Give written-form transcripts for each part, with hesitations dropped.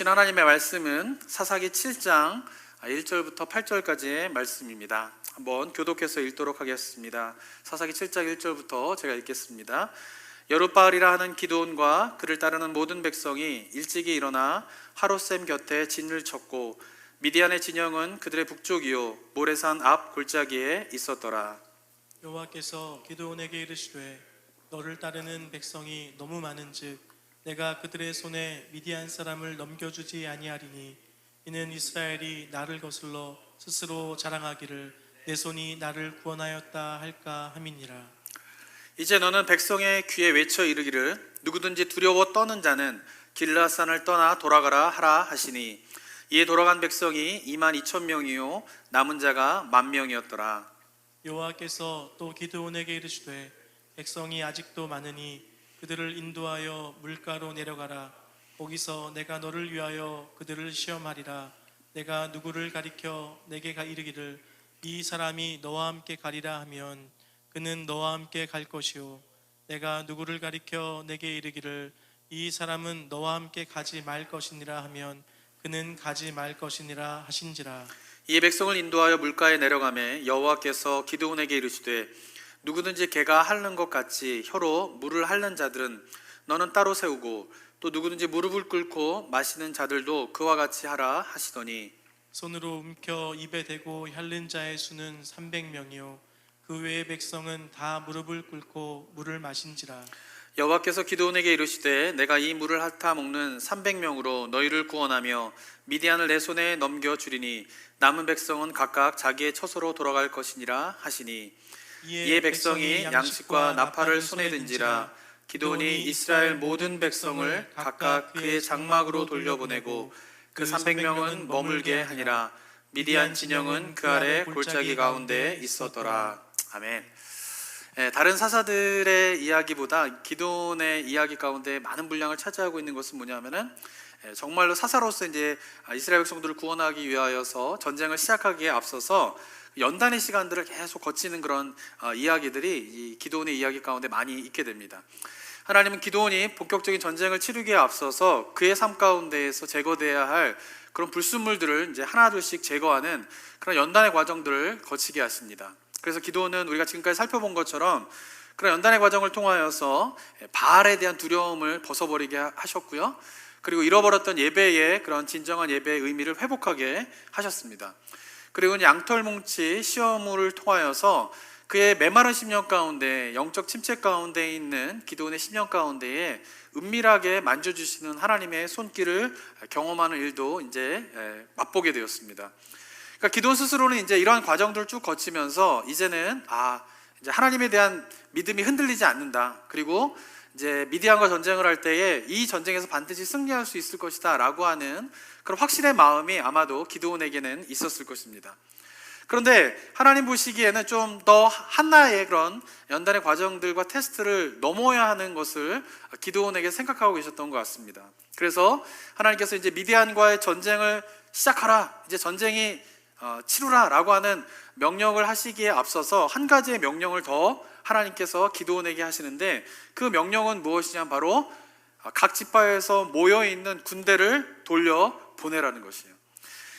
하나님의 말씀은 사사기 7장 1절부터 8절까지의 말씀입니다. 한번 교독해서 읽도록 하겠습니다. 사사기 7장 1절부터 제가 읽겠습니다. 여룻바알이라 하는 기드온과 그를 따르는 모든 백성이 일찍이 일어나 하롯셈 곁에 진을 쳤고 미디안의 진영은 그들의 북쪽이요 모레산 앞 골짜기에 있었더라. 여호와께서 기드온에게 이르시되 너를 따르는 백성이 너무 많은즉 내가 그들의 손에 미디안 사람을 넘겨주지 아니하리니 이는 이스라엘이 나를 거슬러 스스로 자랑하기를 내 손이 나를 구원하였다 할까 함이니라. 이제 너는 백성의 귀에 외쳐 이르기를 누구든지 두려워 떠는 자는 길라산을 떠나 돌아가라 하라 하시니 이에 돌아간 백성이 22,000명이요 남은 자가 10,000명이었더라. 여호와께서 또 기드온에게 이르시되 백성이 아직도 많으니 그들을 인도하여 물가로 내려가라. 거기서 내가 너를 위하여 그들을 시험하리라. 내가 누구를 가리켜 내게 이르기를 이 사람이 너와 함께 가리라 하면 그는 너와 함께 갈 것이요 내가 누구를 가리켜 내게 이르기를 이 사람은 너와 함께 가지 말 것이니라 하면 그는 가지 말 것이니라 하신지라. 이 백성을 인도하여 물가에 내려가매 여호와께서 기드온에게 이르시되 누구든지 개가 핥는 것 같이 혀로 물을 핥는 자들은 너는 따로 세우고 또 누구든지 무릎을 꿇고 마시는 자들도 그와 같이 하라 하시더니 손으로 움켜 입에 대고 핥는 자의 수는 300명이요 그 외의 백성은 다 무릎을 꿇고 물을 마신지라. 여호와께서 기드온에게 이르시되 내가 이 물을 핥아 먹는 300명으로 너희를 구원하며 미디안을 내 손에 넘겨주리니 남은 백성은 각각 자기의 처소로 돌아갈 것이니라 하시니 이에 백성이 양식과 나팔을 손에 든지라. 기드온이 이스라엘 모든 백성을 각각 그의 장막으로 돌려보내고 그 300명은 머물게 하니라. 미디안 진영은 그 아래 골짜기 가운데 있었더라. 아멘. 다른 사사들의 이야기보다 기드온의 이야기 가운데 많은 분량을 차지하고 있는 것은 뭐냐면은 정말로 사사로서 이제 이스라엘 백성들을 구원하기 위하여서 전쟁을 시작하기에 앞서서 연단의 시간들을 계속 거치는 그런 이야기들이 이 기드온의 이야기 가운데 많이 있게 됩니다. 하나님은 기드온이 본격적인 전쟁을 치르기에 앞서서 그의 삶 가운데에서 제거돼야 할 그런 불순물들을 이제 하나둘씩 제거하는 그런 연단의 과정들을 거치게 하십니다. 그래서 기드온은 우리가 지금까지 살펴본 것처럼 그런 연단의 과정을 통하여서 바알에 대한 두려움을 벗어버리게 하셨고요. 그리고 잃어버렸던 예배의 그런 진정한 예배의 의미를 회복하게 하셨습니다. 그리고 양털뭉치 시험을 통하여서 그의 메마른 심령 가운데 영적 침체 가운데 있는 기드온의 심령 가운데에 은밀하게 만져주시는 하나님의 손길을 경험하는 일도 이제 맛보게 되었습니다. 그러니까 기드온 스스로는 이제 이러한 과정들을 쭉 거치면서 이제는 이제 하나님에 대한 믿음이 흔들리지 않는다. 그리고 이제 미디안과 전쟁을 할 때에 이 전쟁에서 반드시 승리할 수 있을 것이다 라고 하는 그런 확신의 마음이 아마도 기드온에게는 있었을 것입니다. 그런데 하나님 보시기에는 좀 더 한나의 그런 연단의 과정들과 테스트를 넘어야 하는 것을 기드온에게 생각하고 계셨던 것 같습니다. 그래서 하나님께서 이제 미디안과의 전쟁을 시작하라, 이제 전쟁이 치루라 라고 하는 명령을 하시기에 앞서서 한 가지의 명령을 더 하나님께서 기드온에게 하시는데 그 명령은 무엇이냐, 바로 각 지파에서 모여있는 군대를 돌려 보내라는 것이에요.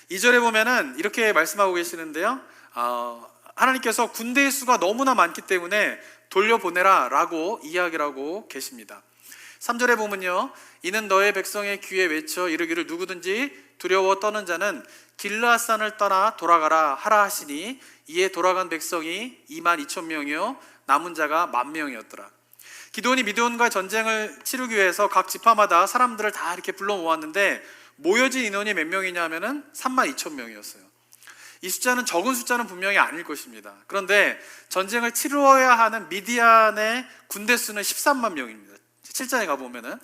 2절에 보면은 이렇게 말씀하고 계시는데요, 하나님께서 군대의 수가 너무나 많기 때문에 돌려보내라 라고 이야기를 하고 계십니다. 3절에 보면요, 이는 너의 백성의 귀에 외쳐 이르기를 누구든지 두려워 떠는 자는 길라산을 떠나 돌아가라 하라 하시니 이에 돌아간 백성이 22,000명이요 남은 자가 10,000명이었더라. 기드온이 미디안과 전쟁을 치르기 위해서 각 지파마다 사람들을 다 이렇게 불러 모았는데 모여진 인원이 몇 명이냐 하면은 32,000명이었어요. 이 숫자는 적은 숫자는 분명히 아닐 것입니다. 그런데 전쟁을 치루어야 하는 미디안의 군대 수는 13만 명입니다. 7장에 가보면은.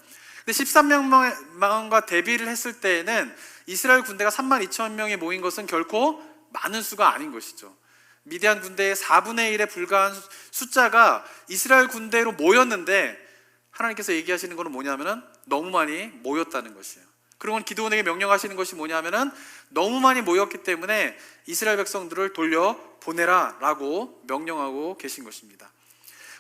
근데 13명과 대비를 했을 때에는 이스라엘 군대가 32,000명이 모인 것은 결코 많은 수가 아닌 것이죠. 미디안 군대의 4분의 1에 불과한 숫자가 이스라엘 군대로 모였는데 하나님께서 얘기하시는 것은 뭐냐면은 너무 많이 모였다는 것이에요. 그리고 기드온에게 명령하시는 것이 뭐냐면은 너무 많이 모였기 때문에 이스라엘 백성들을 돌려 보내라 라고 명령하고 계신 것입니다.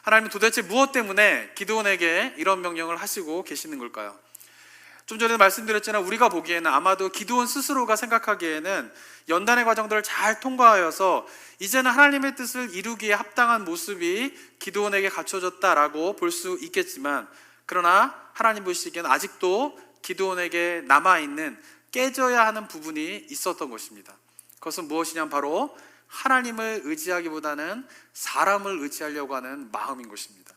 하나님은 도대체 무엇 때문에 기드온에게 이런 명령을 하시고 계시는 걸까요? 좀 전에 말씀드렸지만 우리가 보기에는 아마도 기드온 스스로가 생각하기에는 연단의 과정들을 잘 통과하여서 이제는 하나님의 뜻을 이루기에 합당한 모습이 기드온에게 갖춰졌다라고 볼 수 있겠지만, 그러나 하나님 보시기에는 아직도 기드온에게 남아있는 깨져야 하는 부분이 있었던 것입니다. 그것은 무엇이냐면 바로 하나님을 의지하기보다는 사람을 의지하려고 하는 마음인 것입니다.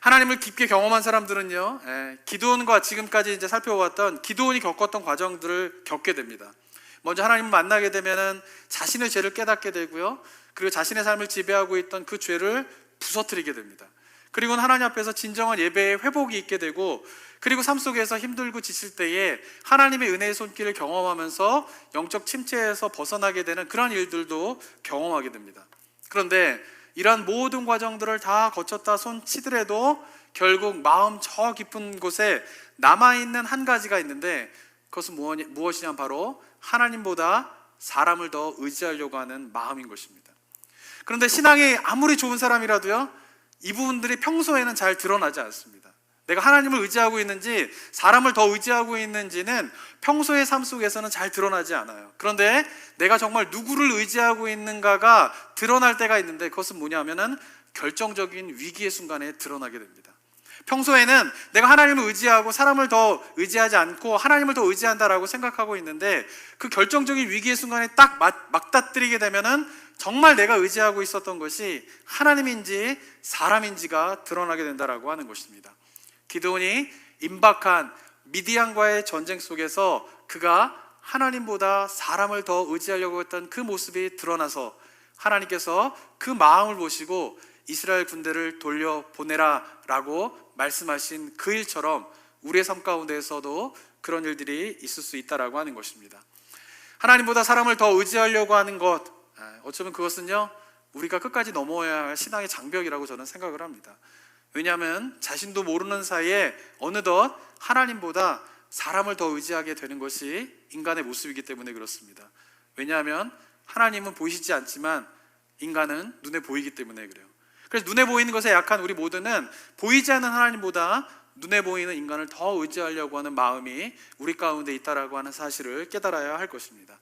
하나님을 깊게 경험한 사람들은요, 기드온과 지금까지 이제 살펴봤던 기드온이 겪었던 과정들을 겪게 됩니다. 먼저 하나님을 만나게 되면은 자신의 죄를 깨닫게 되고요, 그리고 자신의 삶을 지배하고 있던 그 죄를 부서뜨리게 됩니다. 그리고는 하나님 앞에서 진정한 예배의 회복이 있게 되고, 그리고 삶 속에서 힘들고 지칠 때에 하나님의 은혜의 손길을 경험하면서 영적 침체에서 벗어나게 되는 그런 일들도 경험하게 됩니다. 그런데 이러한 모든 과정들을 다 거쳤다 손 치더라도 결국 마음 저 깊은 곳에 남아있는 한 가지가 있는데, 그것은 무엇이냐면 바로 하나님보다 사람을 더 의지하려고 하는 마음인 것입니다. 그런데 신앙이 아무리 좋은 사람이라도요, 이 부분들이 평소에는 잘 드러나지 않습니다. 내가 하나님을 의지하고 있는지 사람을 더 의지하고 있는지는 평소의 삶 속에서는 잘 드러나지 않아요. 그런데 내가 정말 누구를 의지하고 있는가가 드러날 때가 있는데, 그것은 뭐냐면은 결정적인 위기의 순간에 드러나게 됩니다. 평소에는 내가 하나님을 의지하고 사람을 더 의지하지 않고 하나님을 더 의지한다라고 생각하고 있는데, 그 결정적인 위기의 순간에 딱 맞닥뜨리게 되면은 정말 내가 의지하고 있었던 것이 하나님인지 사람인지가 드러나게 된다라고 하는 것입니다. 기드온이 임박한 미디안과의 전쟁 속에서 그가 하나님보다 사람을 더 의지하려고 했던 그 모습이 드러나서 하나님께서 그 마음을 보시고 이스라엘 군대를 돌려보내라 라고 말씀하신 그 일처럼 우리의 삶 가운데에서도 그런 일들이 있을 수 있다라고 하는 것입니다. 하나님보다 사람을 더 의지하려고 하는 것, 어쩌면 그것은요, 우리가 끝까지 넘어야 할 신앙의 장벽이라고 저는 생각을 합니다. 왜냐하면 자신도 모르는 사이에 어느덧 하나님보다 사람을 더 의지하게 되는 것이 인간의 모습이기 때문에 그렇습니다. 왜냐하면 하나님은 보이시지 않지만 인간은 눈에 보이기 때문에 그래요. 그래서 눈에 보이는 것에 약한 우리 모두는 보이지 않는 하나님보다 눈에 보이는 인간을 더 의지하려고 하는 마음이 우리 가운데 있다라고 하는 사실을 깨달아야 할 것입니다.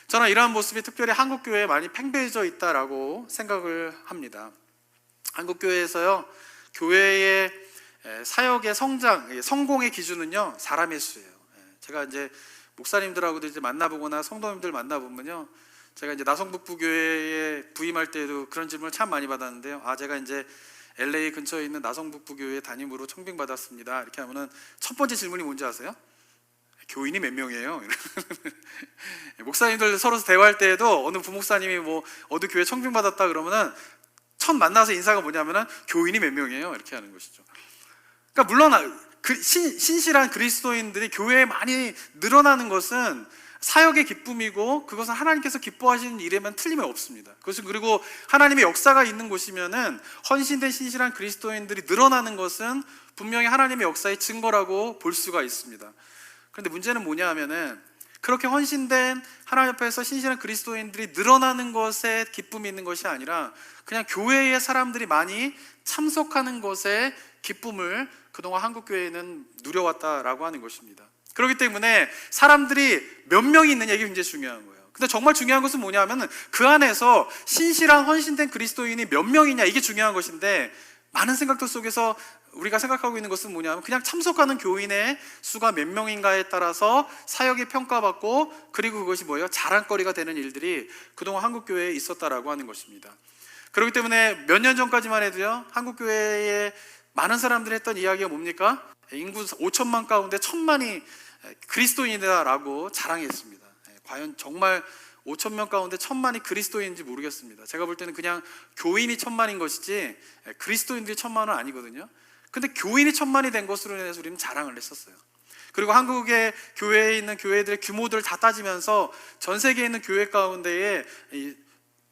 저는 이러한 모습이 특별히 한국교회에 많이 팽배해져 있다라고 생각을 합니다. 한국교회에서요, 교회의 사역의 성장, 성공의 기준은요, 사람의 수예요. 제가 이제 목사님들하고도 이제 만나보거나 성도님들 만나보면요, 제가 이제 나성북부교회에 부임할 때도 그런 질문을 참 많이 받았는데요. 제가 이제 LA 근처에 있는 나성북부교회 담임으로 청빙받았습니다. 이렇게 하면은 첫 번째 질문이 뭔지 아세요? 교인이 몇 명이에요? 목사님들 서로 대화할 때에도 어느 부목사님이 뭐 어느 교회 청빙받았다 그러면은 첫 만나서 인사가 뭐냐면은 교인이 몇 명이에요? 이렇게 하는 것이죠. 그러니까 물론 신실한 그리스도인들이 교회에 많이 늘어나는 것은 사역의 기쁨이고, 그것은 하나님께서 기뻐하시는 일에만 틀림이 없습니다. 그것은, 그리고 하나님의 역사가 있는 곳이면은 헌신된 신실한 그리스도인들이 늘어나는 것은 분명히 하나님의 역사의 증거라고 볼 수가 있습니다. 그런데 문제는 뭐냐 하면은, 그렇게 헌신된 하나님 앞에서 신실한 그리스도인들이 늘어나는 것에 기쁨이 있는 것이 아니라 그냥 교회에 사람들이 많이 참석하는 것에 기쁨을 그동안 한국교회는 누려왔다라고 하는 것입니다. 그렇기 때문에 사람들이 몇 명이 있느냐, 이게 굉장히 중요한 거예요. 근데 정말 중요한 것은 뭐냐 하면 그 안에서 신실한 헌신된 그리스도인이 몇 명이냐, 이게 중요한 것인데, 많은 생각들 속에서 우리가 생각하고 있는 것은 뭐냐 하면 그냥 참석하는 교인의 수가 몇 명인가에 따라서 사역이 평가받고, 그리고 그것이 뭐예요? 자랑거리가 되는 일들이 그동안 한국교회에 있었다라고 하는 것입니다. 그렇기 때문에 몇 년 전까지만 해도요, 한국교회에 많은 사람들이 했던 이야기가 뭡니까? 인구 5천만 가운데 1,000만이 그리스도인이다라고 자랑했습니다. 과연 정말 5천명 가운데 1,000만이 그리스도인인지 모르겠습니다. 제가 볼 때는 그냥 교인이 1,000만인 것이지 그리스도인들이 1,000만은 아니거든요. 근데 교인이 1,000만이 된 것으로 인해서 우리는 자랑을 했었어요. 그리고 한국의 교회에 있는 교회들의 규모들을 다 따지면서 전 세계에 있는 교회 가운데에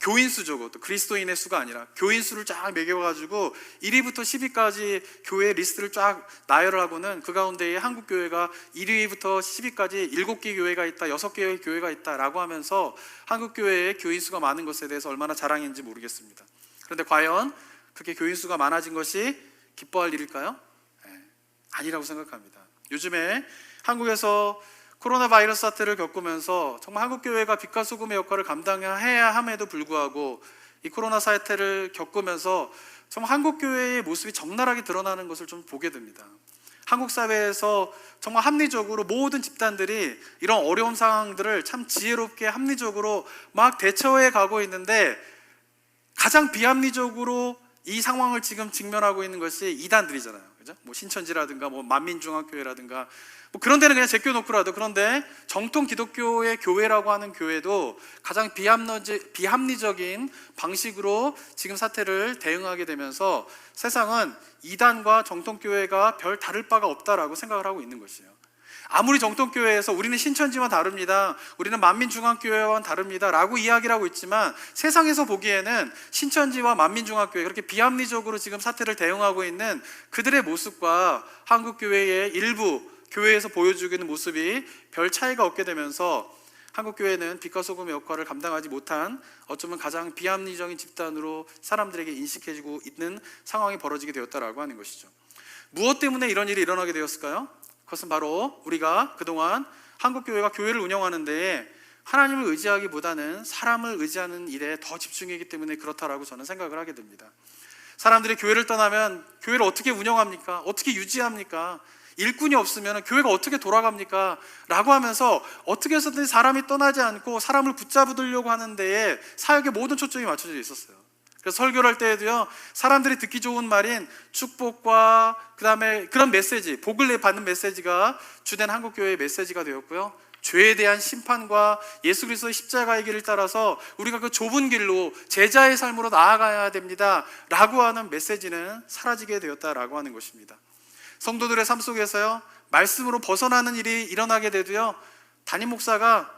교인 수죠. 또 그리스도인의 수가 아니라 교인 수를 쫙 매겨가지고 1위부터 10위까지 교회 리스트를 쫙 나열을 하고는 그 가운데에 한국 교회가 1위부터 10위까지 7개 교회가 있다, 6개의 교회가 있다라고 하면서 한국 교회의 교인 수가 많은 것에 대해서 얼마나 자랑인지 모르겠습니다. 그런데 과연 그렇게 교인 수가 많아진 것이 기뻐할 일일까요? 아니라고 생각합니다. 요즘에 한국에서 코로나 바이러스 사태를 겪으면서 정말 한국교회가 빛과 소금의 역할을 감당해야 함에도 불구하고 이 코로나 사태를 겪으면서 정말 한국교회의 모습이 적나라하게 드러나는 것을 좀 보게 됩니다. 한국 사회에서 정말 합리적으로 모든 집단들이 이런 어려운 상황들을 참 지혜롭게 합리적으로 막 대처해 가고 있는데, 가장 비합리적으로 이 상황을 지금 직면하고 있는 것이 이단들이잖아요. 그죠? 뭐 신천지라든가 뭐 만민중앙교회라든가 뭐 그런 데는 그냥 제껴놓고라도, 그런데 정통 기독교의 교회라고 하는 교회도 가장 비합리적인 방식으로 지금 사태를 대응하게 되면서 세상은 이단과 정통교회가 별 다를 바가 없다라고 생각을 하고 있는 것이에요. 아무리 정통교회에서 우리는 신천지와 다릅니다, 우리는 만민중앙교회와 다릅니다 라고 이야기를 하고 있지만, 세상에서 보기에는 신천지와 만민중앙교회, 그렇게 비합리적으로 지금 사태를 대응하고 있는 그들의 모습과 한국교회의 일부 교회에서 보여주고 있는 모습이 별 차이가 없게 되면서 한국교회는 빛과 소금의 역할을 감당하지 못한, 어쩌면 가장 비합리적인 집단으로 사람들에게 인식해지고 있는 상황이 벌어지게 되었다라고 하는 것이죠. 무엇 때문에 이런 일이 일어나게 되었을까요? 그것은 바로 우리가 그동안 한국교회가 교회를 운영하는데 하나님을 의지하기보다는 사람을 의지하는 일에 더 집중했기 때문에 그렇다라고 저는 생각을 하게 됩니다. 사람들이 교회를 떠나면 교회를 어떻게 운영합니까? 어떻게 유지합니까? 일꾼이 없으면 교회가 어떻게 돌아갑니까? 라고 하면서 어떻게 해서든 사람이 떠나지 않고 사람을 붙잡으려고 하는 데에 사역의 모든 초점이 맞춰져 있었어요. 그래서 설교를 할 때에도요, 사람들이 듣기 좋은 말인 축복과 그 다음에 그런 메시지, 복을 받는 메시지가 주된 한국교회의 메시지가 되었고요, 죄에 대한 심판과 예수 그리스도의 십자가의 길을 따라서 우리가 그 좁은 길로 제자의 삶으로 나아가야 됩니다 라고 하는 메시지는 사라지게 되었다라고 하는 것입니다. 성도들의 삶 속에서요, 말씀으로 벗어나는 일이 일어나게 돼도요, 담임 목사가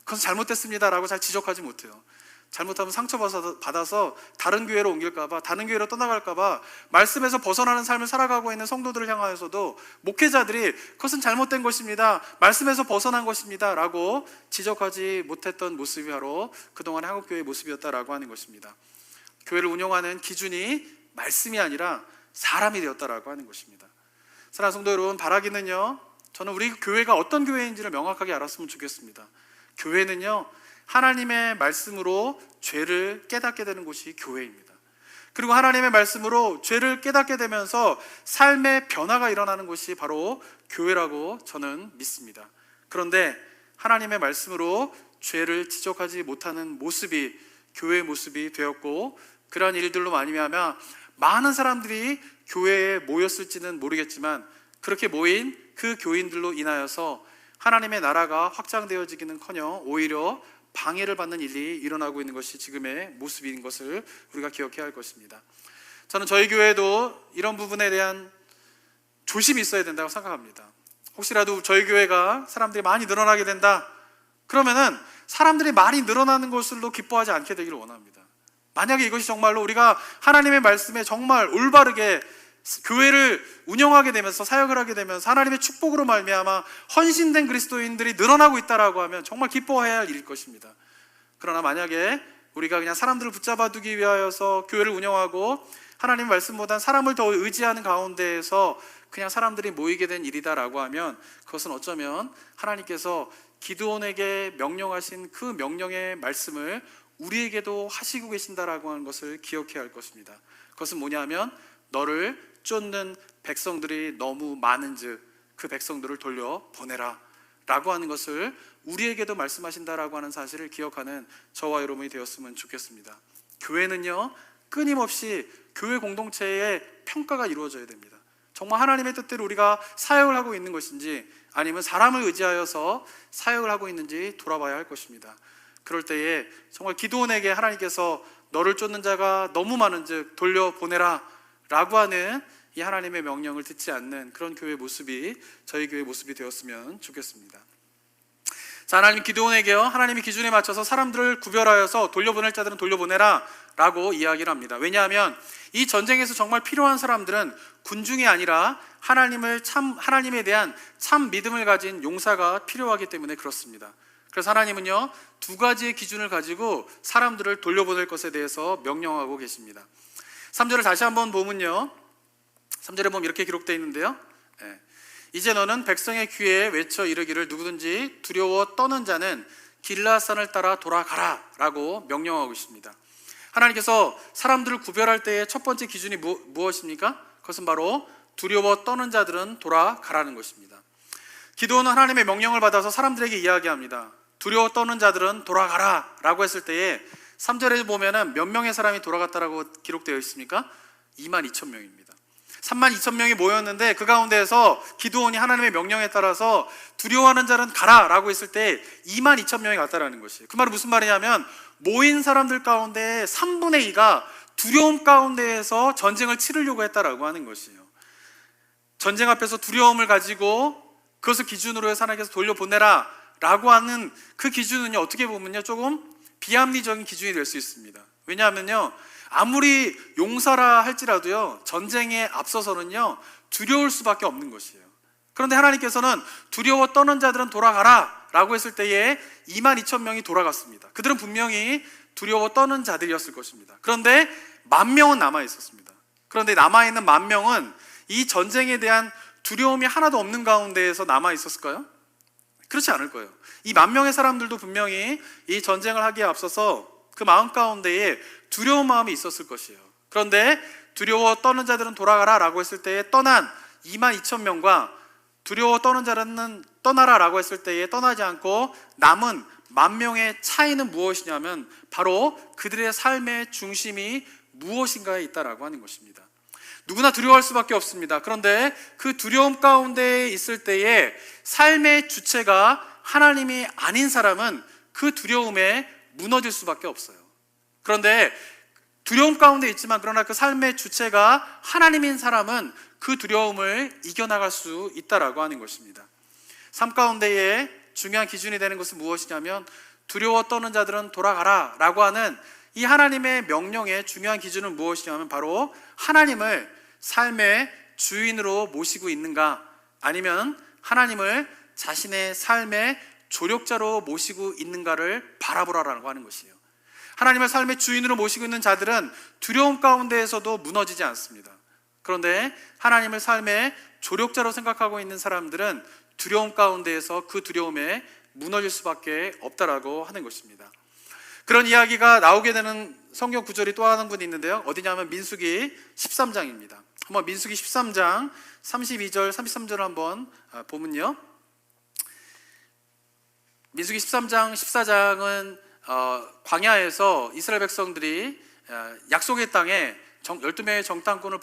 그것은 잘못됐습니다 라고 잘 지적하지 못해요. 잘못하면 상처받아서 다른 교회로 옮길까봐, 다른 교회로 떠나갈까봐 말씀에서 벗어나는 삶을 살아가고 있는 성도들을 향하여서도 목회자들이 그것은 잘못된 것입니다, 말씀에서 벗어난 것입니다 라고 지적하지 못했던 모습이 바로 그동안의 한국교회의 모습이었다라고 하는 것입니다. 교회를 운영하는 기준이 말씀이 아니라 사람이 되었다라고 하는 것입니다. 사랑하는 성도 여러분, 바라기는요, 저는 우리 교회가 어떤 교회인지를 명확하게 알았으면 좋겠습니다. 교회는요, 하나님의 말씀으로 죄를 깨닫게 되는 곳이 교회입니다. 그리고 하나님의 말씀으로 죄를 깨닫게 되면서 삶의 변화가 일어나는 곳이 바로 교회라고 저는 믿습니다. 그런데 하나님의 말씀으로 죄를 지적하지 못하는 모습이 교회의 모습이 되었고, 그러한 일들로 말미암아 많은 사람들이 교회에 모였을지는 모르겠지만 그렇게 모인 그 교인들로 인하여서 하나님의 나라가 확장되어지기는커녕 오히려 방해를 받는 일이 일어나고 있는 것이 지금의 모습인 것을 우리가 기억해야 할 것입니다. 저는 저희 교회도 이런 부분에 대한 조심이 있어야 된다고 생각합니다. 혹시라도 저희 교회가 사람들이 많이 늘어나게 된다 그러면은 사람들이 많이 늘어나는 것으로 기뻐하지 않게 되기를 원합니다. 만약에 이것이 정말로 우리가 하나님의 말씀에 정말 올바르게 교회를 운영하게 되면서 사역을 하게 되면서 하나님의 축복으로 말미암아 헌신된 그리스도인들이 늘어나고 있다라고 하면 정말 기뻐해야 할 일일 것입니다. 그러나 만약에 우리가 그냥 사람들을 붙잡아두기 위하여서 교회를 운영하고 하나님 말씀보다는 사람을 더 의지하는 가운데에서 그냥 사람들이 모이게 된 일이다라고 하면 그것은 어쩌면 하나님께서 기드온에게 명령하신 그 명령의 말씀을 우리에게도 하시고 계신다라고 하는 것을 기억해야 할 것입니다. 그것은 뭐냐면 너를 쫓는 백성들이 너무 많은즉 그 백성들을 돌려보내라 라고 하는 것을 우리에게도 말씀하신다라고 하는 사실을 기억하는 저와 여러분이 되었으면 좋겠습니다. 교회는요, 끊임없이 교회 공동체의 평가가 이루어져야 됩니다. 정말 하나님의 뜻대로 우리가 사역을 하고 있는 것인지 아니면 사람을 의지하여서 사역을 하고 있는지 돌아봐야 할 것입니다. 그럴 때에 정말 기드온에게 하나님께서 너를 쫓는 자가 너무 많은즉 돌려보내라 라고 하는 이 하나님의 명령을 듣지 않는 그런 교회의 모습이 저희 교회의 모습이 되었으면 좋겠습니다. 자, 하나님 기드온에게요, 하나님의 기준에 맞춰서 사람들을 구별하여서 돌려보낼 자들은 돌려보내라 라고 이야기를 합니다. 왜냐하면 이 전쟁에서 정말 필요한 사람들은 군중이 아니라 하나님에 대한 참 믿음을 가진 용사가 필요하기 때문에 그렇습니다. 그래서 하나님은요, 두 가지의 기준을 가지고 사람들을 돌려보낼 것에 대해서 명령하고 계십니다. 3절을 다시 한번 보면요, 3절에 보면 이렇게 기록되어 있는데요, 이제 너는 백성의 귀에 외쳐 이르기를 누구든지 두려워 떠는 자는 길라앗산을 따라 돌아가라 라고 명령하고 있습니다. 하나님께서 사람들을 구별할 때의 첫 번째 기준이 무엇입니까? 그것은 바로 두려워 떠는 자들은 돌아가라는 것입니다. 기도는 하나님의 명령을 받아서 사람들에게 이야기합니다. 두려워 떠는 자들은 돌아가라 라고 했을 때에 3절에 보면은 몇 명의 사람이 돌아갔다라고 기록되어 있습니까? 22,000명입니다. 32,000명이 모였는데 그 가운데에서 기드온이 하나님의 명령에 따라서 두려워하는 자는 가라 라고 했을 때 22,000명이 갔다라는 것이에요. 그 말은 무슨 말이냐면 모인 사람들 가운데 3분의 2가 두려움 가운데에서 전쟁을 치르려고 했다라고 하는 것이에요. 전쟁 앞에서 두려움을 가지고 그것을 기준으로 해서 하나님께서 돌려보내라 라고 하는 그 기준은요, 어떻게 보면요 조금 비합리적인 기준이 될 수 있습니다. 왜냐하면요, 아무리 용사라 할지라도요 전쟁에 앞서서는요 두려울 수밖에 없는 것이에요. 그런데 하나님께서는 두려워 떠는 자들은 돌아가라 라고 했을 때에 22,000명이 돌아갔습니다. 그들은 분명히 두려워 떠는 자들이었을 것입니다. 그런데 10,000명은 남아 있었습니다. 그런데 남아있는 10,000명은 이 전쟁에 대한 두려움이 하나도 없는 가운데에서 남아 있었을까요? 그렇지 않을 거예요. 이 10,000명의 사람들도 분명히 이 전쟁을 하기에 앞서서 그 마음 가운데에 두려운 마음이 있었을 것이에요. 그런데 두려워 떠는 자들은 돌아가라 라고 했을 때에 떠난 22,000명과 두려워 떠는 자들은 떠나라 라고 했을 때에 떠나지 않고 남은 10,000명의 차이는 무엇이냐면 바로 그들의 삶의 중심이 무엇인가에 있다라고 하는 것입니다. 누구나 두려워할 수밖에 없습니다. 그런데 그 두려움 가운데 있을 때에 삶의 주체가 하나님이 아닌 사람은 그 두려움에 무너질 수밖에 없어요. 그런데 두려움 가운데 있지만 그러나 그 삶의 주체가 하나님인 사람은 그 두려움을 이겨나갈 수 있다라고 하는 것입니다. 삶 가운데에 중요한 기준이 되는 것은 무엇이냐면 두려워 떠는 자들은 돌아가라 라고 하는 이 하나님의 명령의 중요한 기준은 무엇이냐면 바로 하나님을 삶의 주인으로 모시고 있는가, 아니면 하나님을 자신의 삶의 조력자로 모시고 있는가를 바라보라라고 하는 것이에요. 하나님을 삶의 주인으로 모시고 있는 자들은 두려움 가운데에서도 무너지지 않습니다. 그런데 하나님을 삶의 조력자로 생각하고 있는 사람들은 두려움 가운데에서 그 두려움에 무너질 수밖에 없다라고 하는 것입니다. 그런 이야기가 나오게 되는 성경 구절이 또 한 군데 있는데요. 어디냐면 민수기 13장입니다. 한번 민수기 13장 32절 33절을 한번 보면요, 민수기 13장 14장은 광야에서 이스라엘 백성들이 약속의 땅에 12명의 정탐꾼을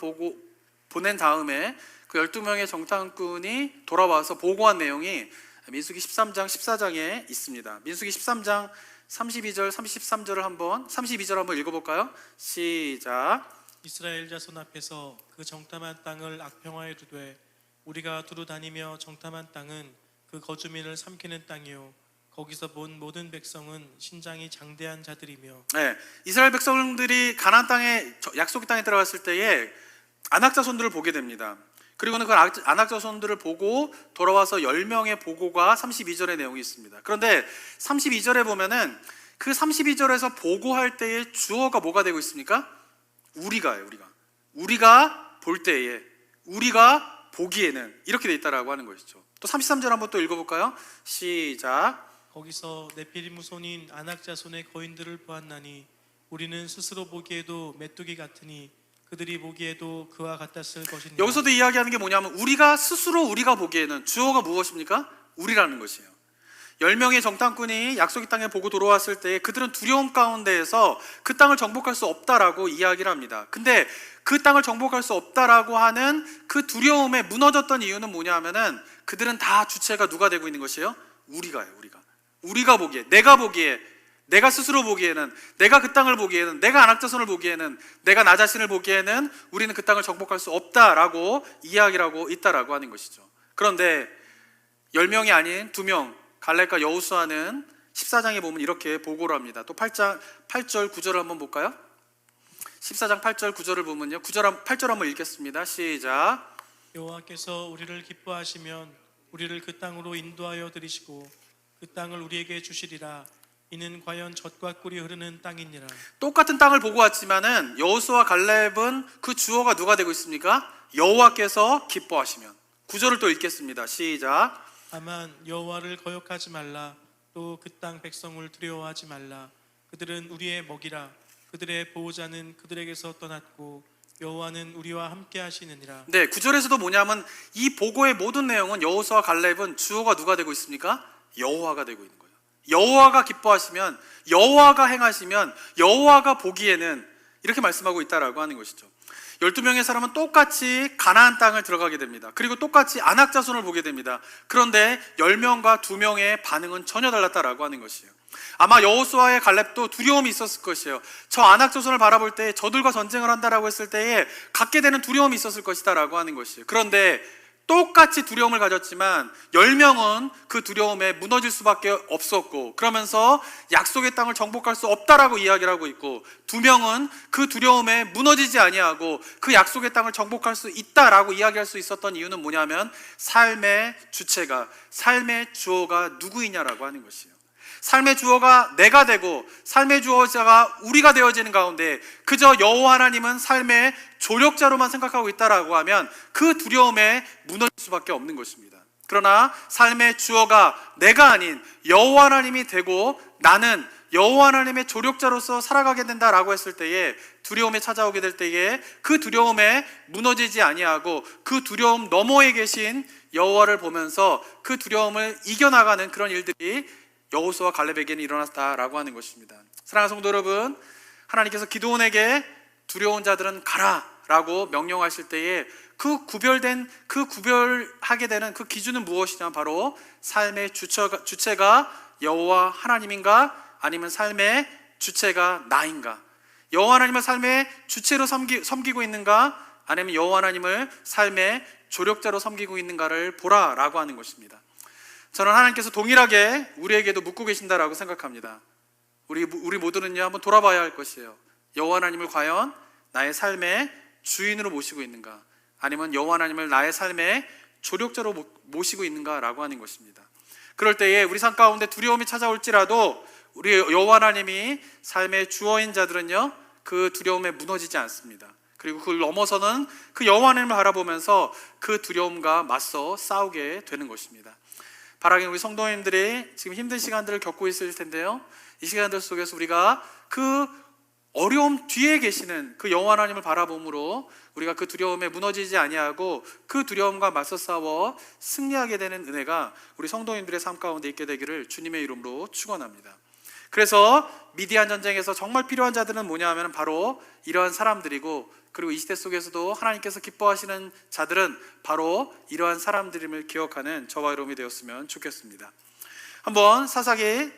보낸 다음에 그 12명의 정탐꾼이 돌아와서 보고한 내용이 민수기 13장 14장에 있습니다. 민수기 13장 32절 33절을 한번 32절 한번 읽어볼까요? 시작. 이스라엘 자손 앞에서 그 정탐한 땅을 악평하여 두되 우리가 두루 다니며 정탐한 땅은 그 거주민을 삼키는 땅이요 거기서 본 모든 백성은 신장이 장대한 자들이며. 네, 이스라엘 백성들이 가나안 땅에 약속의 땅에 들어갔을 때에 안악자손들을 보게 됩니다. 그리고는 그 안악자손들을 보고 돌아와서 10명의 보고가 32절의 내용이 있습니다. 그런데 32절에 보면은 그 32절에서 보고할 때의 주어가 뭐가 되고 있습니까? 우리가예요. 우리가 볼 때에, 우리가 보기에는 이렇게 돼 있다라고 하는 것이죠. 또 33절 한번 또 읽어볼까요? 시작. 거기서 네피림 후손인 아낙 자손의 거인들을 보았나니 우리는 스스로 보기에도 메뚜기 같으니 그들이 보기에도 그와 같았을 것이니라. 여기서도 이야기하는 게 뭐냐면 우리가 스스로 우리가 보기에는 주어가 무엇입니까? 우리라는 것이에요. 10명의 정탐꾼이 약속의 땅에 보고 돌아왔을 때 그들은 두려움 가운데에서 그 땅을 정복할 수 없다라고 이야기를 합니다. 근데 그 땅을 정복할 수 없다라고 하는 그 두려움에 무너졌던 이유는 뭐냐 하면은 그들은 다 주체가 누가 되고 있는 것이에요? 우리가요. 우리가 보기에, 내가 보기에, 내가 스스로 보기에는, 내가 그 땅을 보기에는, 내가 안악자손을 보기에는, 내가 나 자신을 보기에는 우리는 그 땅을 정복할 수 없다라고 이야기를 하고 있다라고 하는 것이죠. 그런데 10명이 아닌 2명, 갈렙과 여호수아는 14장에 보면 이렇게 보고를 합니다. 또 8절 9절을 한번 볼까요? 14장 8절 9절을 보면요, 8절 한번 읽겠습니다. 시작. 여호와께서 우리를 기뻐하시면 우리를 그 땅으로 인도하여 들이시고 그 땅을 우리에게 주시리라. 이는 과연 젖과 꿀이 흐르는 땅이니라. 똑같은 땅을 보고 왔지만은 여호수아 갈렙은 그 주어가 누가 되고 있습니까? 여호와께서 기뻐하시면, 구절을 또 읽겠습니다. 시작. 다만 여호와를 거역하지 말라. 또 그 땅 백성을 두려워하지 말라. 그들은 우리의 먹이라. 그들의 보호자는 그들에게서 떠났고 여호와는 우리와 함께 하시느니라. 네, 구절에서도 뭐냐면 이 보고의 모든 내용은 여호수아 갈렙은 주어가 누가 되고 있습니까? 여호와가 되고 있는 거예요. 여호와가 기뻐하시면, 여호와가 행하시면, 여호와가 보기에는, 이렇게 말씀하고 있다라고 하는 것이죠. 12명의 사람은 똑같이 가나안 땅을 들어가게 됩니다. 그리고 똑같이 아낙 자손을 보게 됩니다. 그런데 10명과 2명의 반응은 전혀 달랐다라고 하는 것이에요. 아마 여호수아의 갈렙도 두려움이 있었을 것이에요. 저 아낙 자손을 바라볼 때 저들과 전쟁을 한다라고 했을 때에 갖게 되는 두려움이 있었을 것이다라고 하는 것이에요. 그런데 똑같이 두려움을 가졌지만 10명은 그 두려움에 무너질 수밖에 없었고, 그러면서 약속의 땅을 정복할 수 없다라고 이야기를 하고 있고, 2명은 그 두려움에 무너지지 아니하고 그 약속의 땅을 정복할 수 있다라고 이야기할 수 있었던 이유는 뭐냐면 삶의 주체가, 삶의 주어가 누구이냐라고 하는 것이에요. 삶의 주어가 내가 되고 삶의 주어자가 우리가 되어지는 가운데 그저 여호와 하나님은 삶의 조력자로만 생각하고 있다라고 하면 그 두려움에 무너질 수밖에 없는 것입니다. 그러나 삶의 주어가 내가 아닌 여호와 하나님이 되고 나는 여호와 하나님의 조력자로서 살아가게 된다라고 했을 때에, 두려움이 찾아오게 될 때에 그 두려움에 무너지지 아니하고 그 두려움 너머에 계신 여호와를 보면서 그 두려움을 이겨나가는 그런 일들이 여호수아 갈렙에게는 일어났다라고 하는 것입니다. 사랑하는 성도 여러분, 하나님께서 기드온에게 두려운 자들은 가라라고 명령하실 때에 구별하게 되는 그 기준은 무엇이냐? 바로 삶의 주체가 여호와 하나님인가, 아니면 삶의 주체가 나인가? 여호와 하나님을 삶의 주체로 섬기고 있는가, 아니면 여호와 하나님을 삶의 조력자로 섬기고 있는가를 보라라고 하는 것입니다. 저는 하나님께서 동일하게 우리에게도 묻고 계신다라고 생각합니다. 우리 모두는요, 한번 돌아봐야 할 것이에요. 여호와 하나님을 과연 나의 삶의 주인으로 모시고 있는가, 아니면 여호와 하나님을 나의 삶의 조력자로 모시고 있는가라고 하는 것입니다. 그럴 때에 우리 삶 가운데 두려움이 찾아올지라도 우리 여호와 하나님이 삶의 주어인 자들은요, 그 두려움에 무너지지 않습니다. 그리고 그걸 넘어서는 그 여호와 하나님을 바라보면서 그 두려움과 맞서 싸우게 되는 것입니다. 바라긴 우리 성도님들이 지금 힘든 시간들을 겪고 있을 텐데요, 이 시간들 속에서 우리가 그 어려움 뒤에 계시는 그 여호와 하나님을 바라봄으로 우리가 그 두려움에 무너지지 아니하고 그 두려움과 맞서 싸워 승리하게 되는 은혜가 우리 성도님들의 삶 가운데 있게 되기를 주님의 이름으로 축원합니다. 그래서 미디안 전쟁에서 정말 필요한 자들은 뭐냐 하면 바로 이러한 사람들이고, 그리고 이 시대 속에서도 하나님께서 기뻐하시는 자들은 바로 이러한 사람들임을 기억하는 저와 여러분이 되었으면 좋겠습니다. 한번 사사기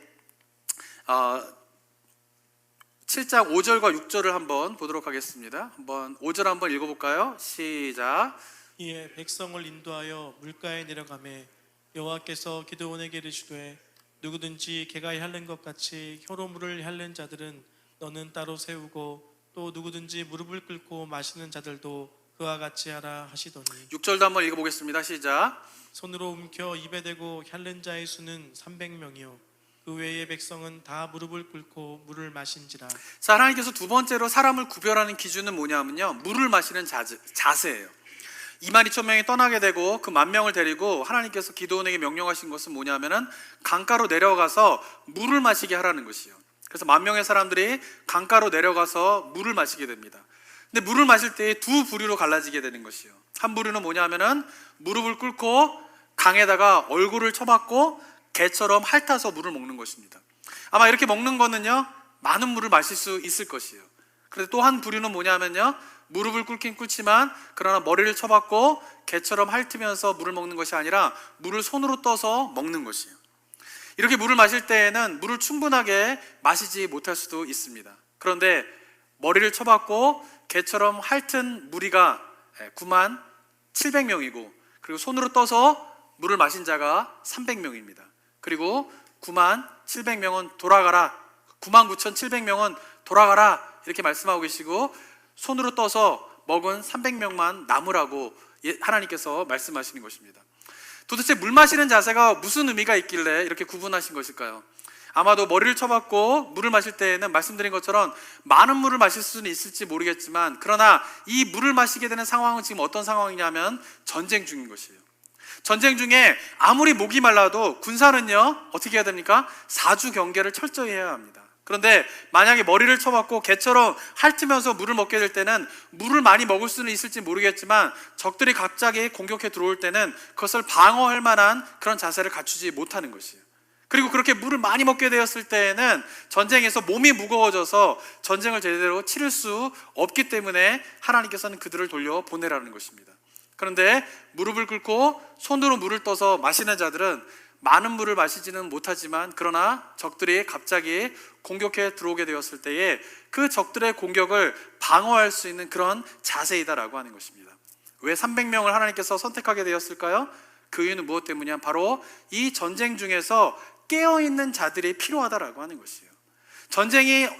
7장 5절과 6절을 한번 보도록 하겠습니다. 한번 5절 한번 읽어볼까요? 시작. 이에 백성을 인도하여 물가에 내려가매 여호와께서 기드온에게 이르시되 누구든지 개가 핥는 것 같이 혀로 물을 핥는 자들은 너는 따로 세우고 또 누구든지 무릎을 꿇고 마시는 자들도 그와 같이 하라 하시더니, 6절도 한번 읽어보겠습니다. 시작. 손으로 움켜 입에 대고 핥는 자의 수는 300명이요 그 외의 백성은 다 무릎을 꿇고 물을 마신지라. 자, 하나님께서 두 번째로 사람을 구별하는 기준은 뭐냐면요, 물을 마시는 자세예요. 22,000명이 떠나게 되고 그 10,000명을 데리고 하나님께서 기드온에게 명령하신 것은 뭐냐면은 강가로 내려가서 물을 마시게 하라는 것이에요. 그래서 10,000명의 사람들이 강가로 내려가서 물을 마시게 됩니다. 근데 물을 마실 때 두 부류로 갈라지게 되는 것이에요. 한 부류는 뭐냐면은 무릎을 꿇고 강에다가 얼굴을 쳐박고 개처럼 핥아서 물을 먹는 것입니다. 아마 이렇게 먹는 거는요, 많은 물을 마실 수 있을 것이에요. 그런데 또 한 부류는 뭐냐면요, 무릎을 꿇긴 꿇지만 그러나 머리를 쳐박고 개처럼 핥으면서 물을 먹는 것이 아니라 물을 손으로 떠서 먹는 것이에요. 이렇게 물을 마실 때에는 물을 충분하게 마시지 못할 수도 있습니다. 그런데 머리를 쳐박고 개처럼 핥은 무리가 97,000명이고, 그리고 손으로 떠서 물을 마신 자가 300명입니다. 그리고 97,000명은 돌아가라, 99,700명은 돌아가라, 이렇게 말씀하고 계시고, 손으로 떠서 먹은 300명만 남으라고 하나님께서 말씀하시는 것입니다. 도대체 물 마시는 자세가 무슨 의미가 있길래 이렇게 구분하신 것일까요? 아마도 머리를 쳐박고 물을 마실 때에는 말씀드린 것처럼 많은 물을 마실 수는 있을지 모르겠지만, 그러나 이 물을 마시게 되는 상황은 지금 어떤 상황이냐면 전쟁 중인 것이에요. 전쟁 중에 아무리 목이 말라도 군사는요 어떻게 해야 됩니까? 사주 경계를 철저히 해야 합니다. 그런데 만약에 머리를 쳐맞고 개처럼 핥으면서 물을 먹게 될 때는 물을 많이 먹을 수는 있을지 모르겠지만 적들이 갑자기 공격해 들어올 때는 그것을 방어할 만한 그런 자세를 갖추지 못하는 것이에요. 그리고 그렇게 물을 많이 먹게 되었을 때에는 전쟁에서 몸이 무거워져서 전쟁을 제대로 치를 수 없기 때문에 하나님께서는 그들을 돌려 보내라는 것입니다. 그런데 무릎을 꿇고 손으로 물을 떠서 마시는 자들은 많은 물을 마시지는 못하지만 그러나 적들이 갑자기 공격해 들어오게 되었을 때에 그 적들의 공격을 방어할 수 있는 그런 자세이다라고 하는 것입니다. 왜 300명을 하나님께서 선택하게 되었을까요? 그 이유는 무엇 때문이냐? 바로 이 전쟁 중에서 깨어있는 자들이 필요하다라고 하는 것이에요.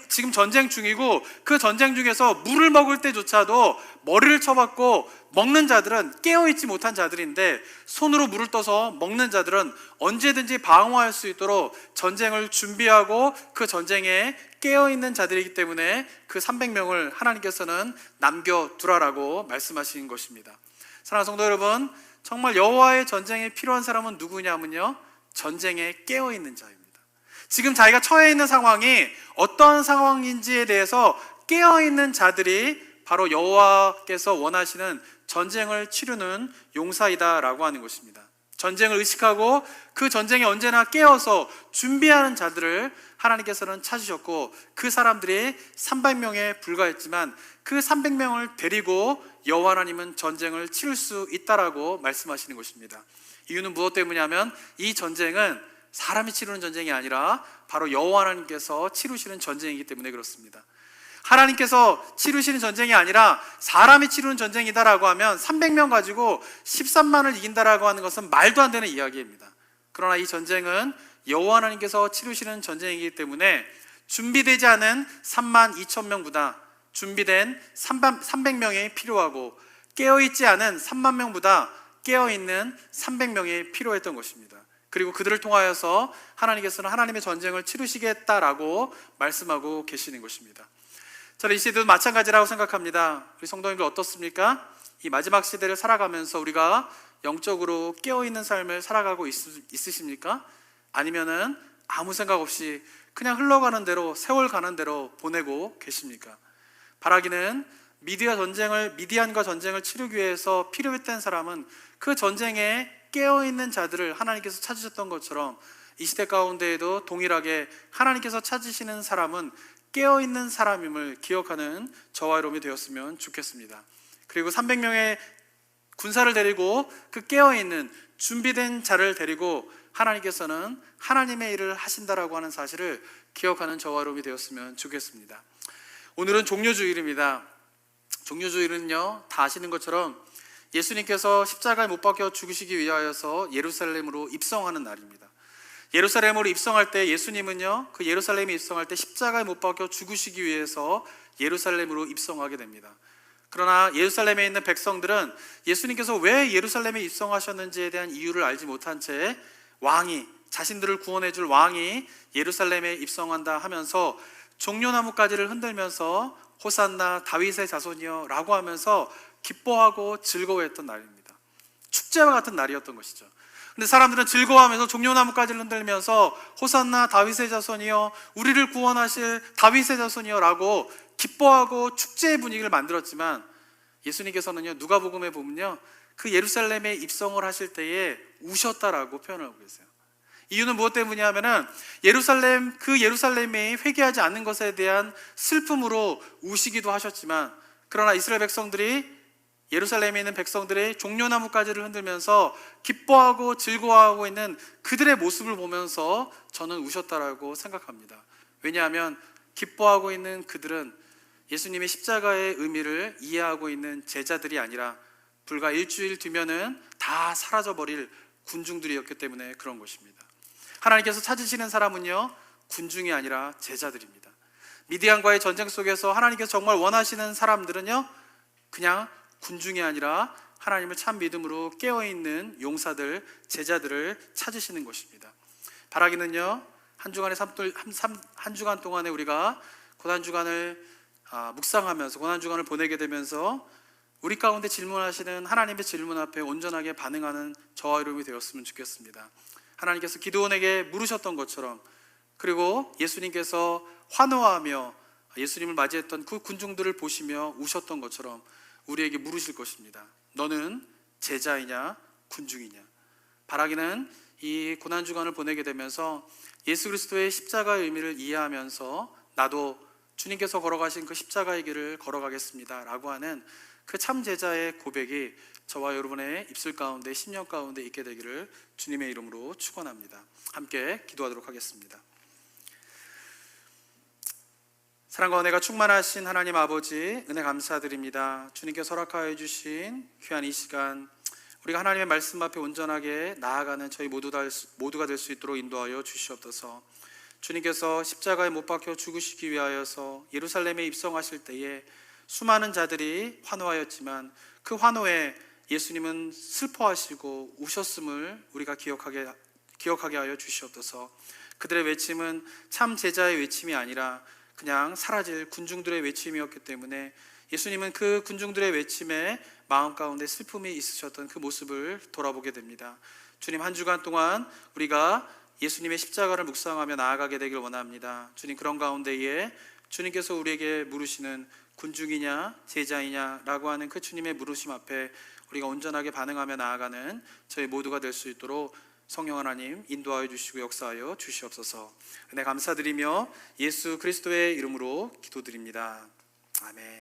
지금 전쟁 중이고 그 전쟁 중에서 물을 먹을 때조차도 머리를 쳐박고 먹는 자들은 깨어있지 못한 자들인데 손으로 물을 떠서 먹는 자들은 언제든지 방어할 수 있도록 전쟁을 준비하고 그 전쟁에 깨어있는 자들이기 때문에 그 300명을 하나님께서는 남겨두라라고 말씀하신 것입니다. 사랑하는 성도 여러분, 정말 여호와의 전쟁에 필요한 사람은 누구냐면요, 전쟁에 깨어있는 자입니다. 지금 자기가 처해 있는 상황이 어떤 상황인지에 대해서 깨어있는 자들이 바로 여호와께서 원하시는 전쟁을 치르는 용사이다라고 하는 것입니다. 전쟁을 의식하고 그 전쟁에 언제나 깨어서 준비하는 자들을 하나님께서는 찾으셨고 그 사람들이 300명에 불과했지만 그 300명을 데리고 여호와 하나님은 전쟁을 치를 수 있다라고 말씀하시는 것입니다. 이유는 무엇 때문이냐면 이 전쟁은 사람이 치르는 전쟁이 아니라 바로 여호와 하나님께서 치르시는 전쟁이기 때문에 그렇습니다. 하나님께서 치르시는 전쟁이 아니라 사람이 치르는 전쟁이다라고 하면 300명 가지고 13만을 이긴다라고 하는 것은 말도 안 되는 이야기입니다. 그러나 이 전쟁은 여호와 하나님께서 치르시는 전쟁이기 때문에 준비되지 않은 3만 2천 명보다 준비된 300명이 필요하고 깨어있지 않은 3만 명보다 깨어있는 300명이 필요했던 것입니다. 그리고 그들을 통하여서 하나님께서는 하나님의 전쟁을 치르시겠다라고 말씀하고 계시는 것입니다. 저는 이 시대도 마찬가지라고 생각합니다. 우리 성도님들 어떻습니까? 이 마지막 시대를 살아가면서 우리가 영적으로 깨어있는 삶을 살아가고 있으십니까? 아니면은 아무 생각 없이 그냥 흘러가는 대로, 세월 가는 대로 보내고 계십니까? 바라기는 미디안과 전쟁을 치르기 위해서 필요했던 사람은 그 전쟁에 깨어있는 자들을 하나님께서 찾으셨던 것처럼 이 시대 가운데에도 동일하게 하나님께서 찾으시는 사람은 깨어있는 사람임을 기억하는 저와 여러분이 되었으면 좋겠습니다. 그리고 300명의 군사를 데리고 그 깨어있는 준비된 자를 데리고 하나님께서는 하나님의 일을 하신다라고 하는 사실을 기억하는 저와 여러분이 되었으면 좋겠습니다. 오늘은 종료주일입니다. 종료주일은요, 다 아시는 것처럼 예수님께서 십자가에 못 박혀 죽으시기 위하여서 예루살렘으로 입성하는 날입니다. 예루살렘으로 입성할 때 예수님은요, 그 예루살렘에 입성할 때 십자가에 못 박혀 죽으시기 위해서 예루살렘으로 입성하게 됩니다. 그러나 예루살렘에 있는 백성들은 예수님께서 왜 예루살렘에 입성하셨는지에 대한 이유를 알지 못한 채 자신들을 구원해 줄 왕이 예루살렘에 입성한다 하면서 종려나무가지를 흔들면서 호산나 다윗의 자손이여 라고 하면서 기뻐하고 즐거워했던 날입니다. 축제와 같은 날이었던 것이죠. 근데 사람들은 즐거워하면서 종려나무가지를 흔들면서 호산나 다윗의 자손이여, 우리를 구원하실 다윗의 자손이여 라고 기뻐하고 축제의 분위기를 만들었지만 예수님께서는요, 누가복음에 보면요, 그 예루살렘에 입성을 하실 때에 우셨다라고 표현하고 계세요. 이유는 무엇 때문이냐면은 그 예루살렘이 회개하지 않는 것에 대한 슬픔으로 우시기도 하셨지만, 그러나 이스라엘 백성들이, 예루살렘에 있는 백성들이 종려나무가지를 흔들면서 기뻐하고 즐거워하고 있는 그들의 모습을 보면서 저는 우셨다라고 생각합니다. 왜냐하면 기뻐하고 있는 그들은 예수님의 십자가의 의미를 이해하고 있는 제자들이 아니라 불과 일주일 뒤면은 다 사라져버릴 군중들이었기 때문에 그런 것입니다. 하나님께서 찾으시는 사람은요, 군중이 아니라 제자들입니다. 미디안과의 전쟁 속에서 하나님께서 정말 원하시는 사람들은요, 그냥 군중이 아니라 하나님을 참 믿음으로 깨어있는 용사들, 제자들을 찾으시는 것입니다. 바라기는요, 한 주간 동안에 우리가 고난주간을 묵상하면서, 고난주간을 보내게 되면서 우리 가운데 질문하시는 하나님의 질문 앞에 온전하게 반응하는 저와 여러분이 되었으면 좋겠습니다. 하나님께서 기드온에게 물으셨던 것처럼, 그리고 예수님께서 환호하며 예수님을 맞이했던 그 군중들을 보시며 우셨던 것처럼 우리에게 물으실 것입니다. 너는 제자이냐 군중이냐? 바라기는 이 고난주간을 보내게 되면서 예수 그리스도의 십자가의 의미를 이해하면서 나도 주님께서 걸어가신 그 십자가의 길을 걸어가겠습니다 라고 하는 그 참 제자의 고백이 저와 여러분의 입술 가운데, 심령 가운데 있게 되기를 주님의 이름으로 축원합니다. 함께 기도하도록 하겠습니다. 사랑과 은혜가 충만하신 하나님 아버지, 은혜 감사드립니다. 주님께서 허락하여 주신 귀한 이 시간, 우리가 하나님의 말씀 앞에 온전하게 나아가는 저희 모두가 될 수 있도록 인도하여 주시옵소서. 주님께서 십자가에 못 박혀 죽으시기 위하여서 예루살렘에 입성하실 때에 수많은 자들이 환호하였지만 그 환호에 예수님은 슬퍼하시고 우셨음을 우리가 기억하게 하여 주시옵소서. 그들의 외침은 참 제자의 외침이 아니라 그냥 사라질 군중들의 외침이었기 때문에 예수님은 그 군중들의 외침에 마음 가운데 슬픔이 있으셨던 그 모습을 돌아보게 됩니다. 주님, 한 주간 동안 우리가 예수님의 십자가를 묵상하며 나아가게 되길 원합니다. 주님, 그런 가운데에 주님께서 우리에게 물으시는 군중이냐 제자이냐 라고 하는 그 주님의 물으심 앞에 우리가 온전하게 반응하며 나아가는 저희 모두가 될 수 있도록 성령 하나님 인도하여 주시고 역사하여 주시옵소서. 은혜 감사드리며 예수 그리스도의 이름으로 기도드립니다. 아멘.